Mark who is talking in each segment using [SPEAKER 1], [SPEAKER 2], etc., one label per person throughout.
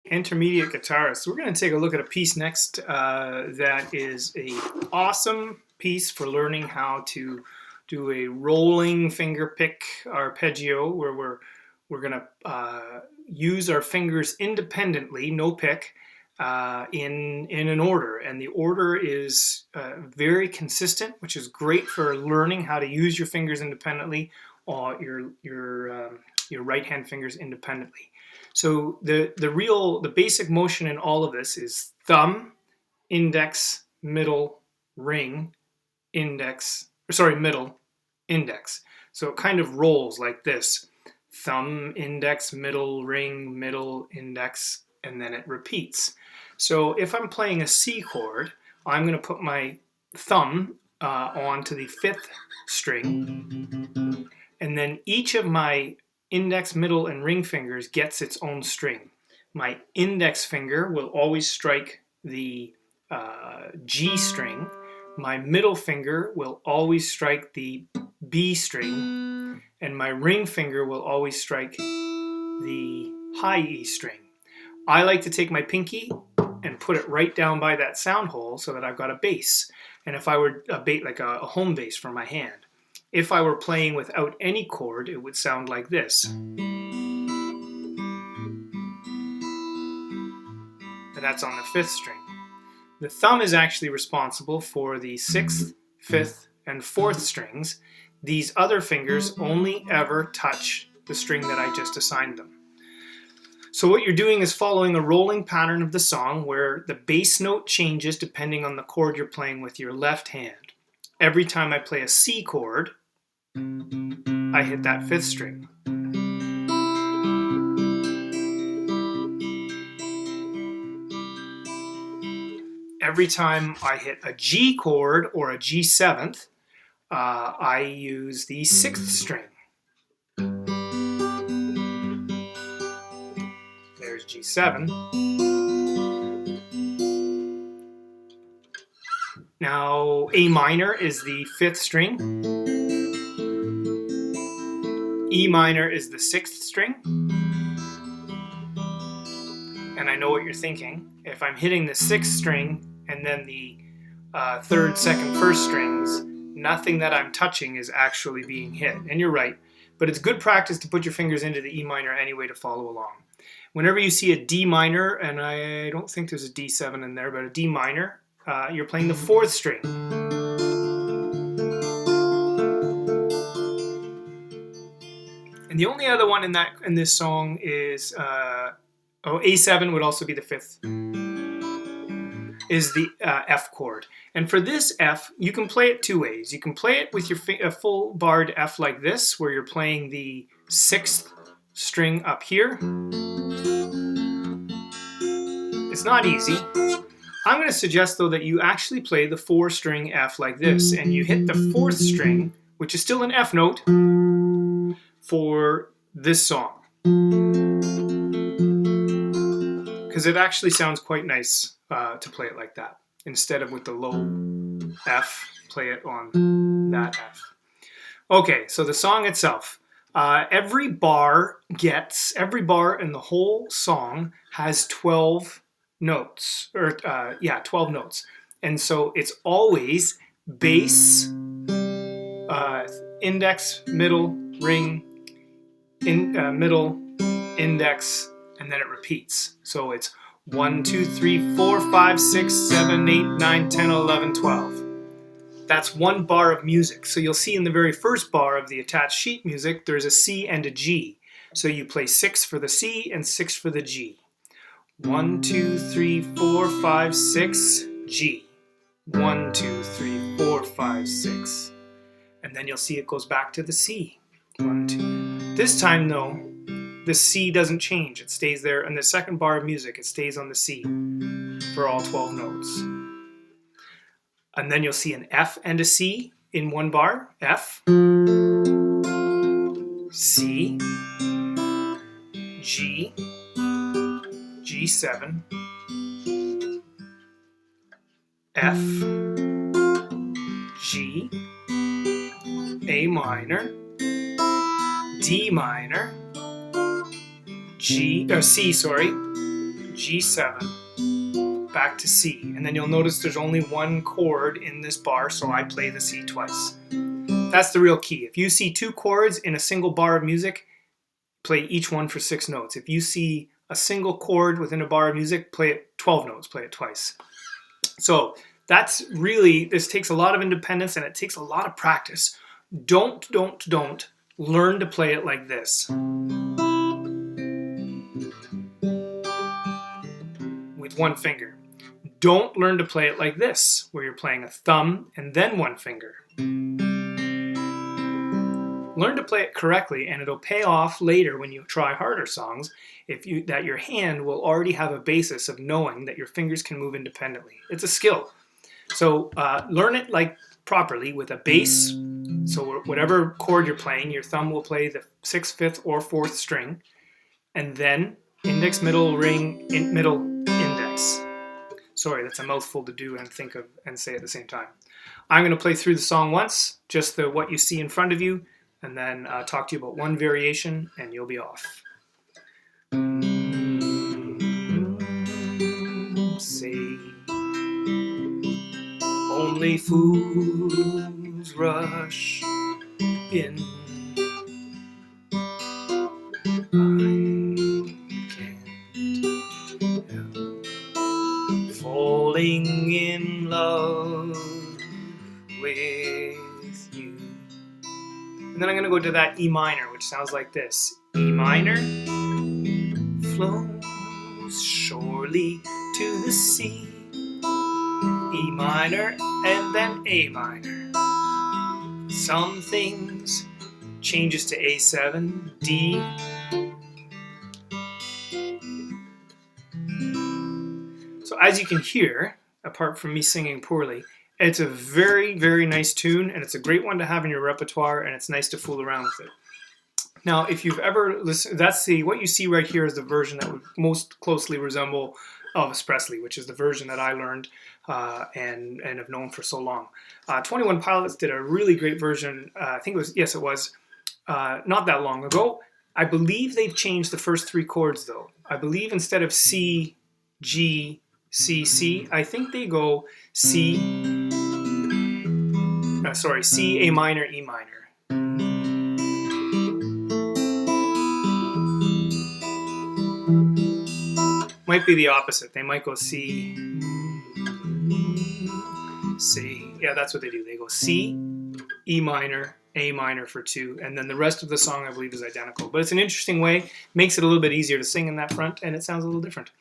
[SPEAKER 1] Intermediate guitarists. We're going to take a look at a piece next that is a awesome piece for learning how to do a rolling finger pick arpeggio, where we're going to use our fingers independently, no pick, in an order, and the order is very consistent, which is great for learning how to use your fingers independently, or your right hand fingers independently. So the basic motion in all of this is thumb, index, middle, ring, middle, index. So it kind of rolls like this: thumb, index, middle, ring, middle, index, and then it repeats. So if I'm playing a C chord, I'm going to put my thumb onto the 5th string, and then each of my index, middle, and ring fingers gets its own string. My index finger will always strike the G string. My middle finger will always strike the B string, and my ring finger will always strike the high E string. I like to take my pinky and put it right down by that sound hole so that I've got a bass. And if I were like a home bass for my hand. If I were playing without any chord, it would sound like this. And that's on the 5th string. The thumb is actually responsible for the 6th, 5th, and 4th strings. These other fingers only ever touch the string that I just assigned them. So what you're doing is following a rolling pattern of the song where the bass note changes depending on the chord you're playing with your left hand. Every time I play a C chord, I hit that 5th string. Every time I hit a G chord or a G7th, I use the 6th string. There's G7. Now, A minor is the 5th string. E minor is the 6th string. And I know what you're thinking. If I'm hitting the 6th string and then the 3rd, 2nd, 1st strings, nothing that I'm touching is actually being hit. And you're right. But it's good practice to put your fingers into the E minor anyway to follow along. Whenever you see a D minor, and I don't think there's a D7 in there, but a D minor, you're playing the 4th string. And the only other one in this song is A7 would also be the 5th, is the F chord. And for this F, you can play it two ways. You can play it with your full barred F like this, where you're playing the 6th string up here. It's not easy. I'm going to suggest, though, that you actually play the 4-string F like this, and you hit the 4th string, which is still an F note, for this song. Because it actually sounds quite nice to play it like that. Instead of with the low F, play it on that F. Okay, so the song itself. Every bar in the whole song has 12 notes, 12 notes. And so it's always bass, index, middle, ring, middle, index, and then it repeats. So it's 1, 2, 3, 4, 5, 6, 7, 8, 9, 10, 11, 12. That's one bar of music. So you'll see in the very first bar of the attached sheet music, there's a C and a G. So you play 6 for the C and 6 for the G. 1, 2, 3, 4, 5, 6, G. 1, 2, 3, 4, 5, 6. And then you'll see it goes back to the C. 1, 2. This time, though, the C doesn't change. It stays there. In the second bar of music, it stays on the C for all 12 notes. And then you'll see an F and a C in one bar. F, C, G, G7, F, G, A minor, D minor, C, G7, back to C. And then you'll notice there's only one chord in this bar, so I play the C twice. That's the real key. If you see 2 chords in a single bar of music, play each one for 6 notes. If you see a single chord within a bar of music, play it 12 notes, play it twice. So that's really, this takes a lot of independence and it takes a lot of practice. Don't learn to play it like this. With one finger. Don't learn to play it like this, where you're playing a thumb and then one finger. Learn to play it correctly, and it'll pay off later when you try harder songs that your hand will already have a basis of knowing that your fingers can move independently. It's a skill. So learn it like properly with a bass. So whatever chord you're playing, your thumb will play the 6th, 5th, or 4th string, and then index, middle, ring, middle, index. Sorry, that's a mouthful to do and think of and say at the same time. I'm going to play through the song once, just what you see in front of you, and then talk to you about one variation, and you'll be off. Say, only fools rush in. Falling in love with you. And then I'm going to go to that E minor, which sounds like this. E minor flows surely to the sea. E minor and then A minor. Some things changes to A7, D. So as you can hear, apart from me singing poorly, it's a very, very nice tune, and it's a great one to have in your repertoire, and it's nice to fool around with it. Now, if you've ever listened, what you see right here is the version that would most closely resemble Elvis Presley, which is the version that I learned and have known for so long. 21 Pilots did a really great version, I think it was, yes it was, not that long ago. I believe they've changed the first 3 chords though. I believe instead of C, G, C, C, I think they go C, C, A minor, E minor. Might be the opposite. They might go C, C. Yeah, that's what they do. They go C, E minor, A minor for 2, and then the rest of the song I believe is identical. But it's an interesting way. Makes it a little bit easier to sing in that front, and it sounds a little different.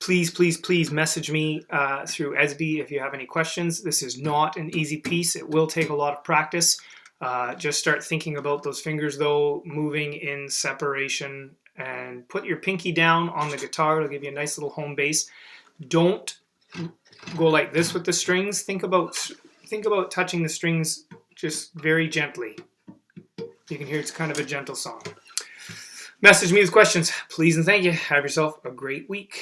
[SPEAKER 1] Please, please, please message me through EDSBY if you have any questions. This is not an easy piece. It will take a lot of practice. Just start thinking about those fingers, though, moving in separation, and put your pinky down on the guitar. It'll give you a nice little home bass. Don't go like this with the strings. Think about touching the strings just very gently. You can hear it's kind of a gentle song. Message me with questions, please and thank you. Have yourself a great week.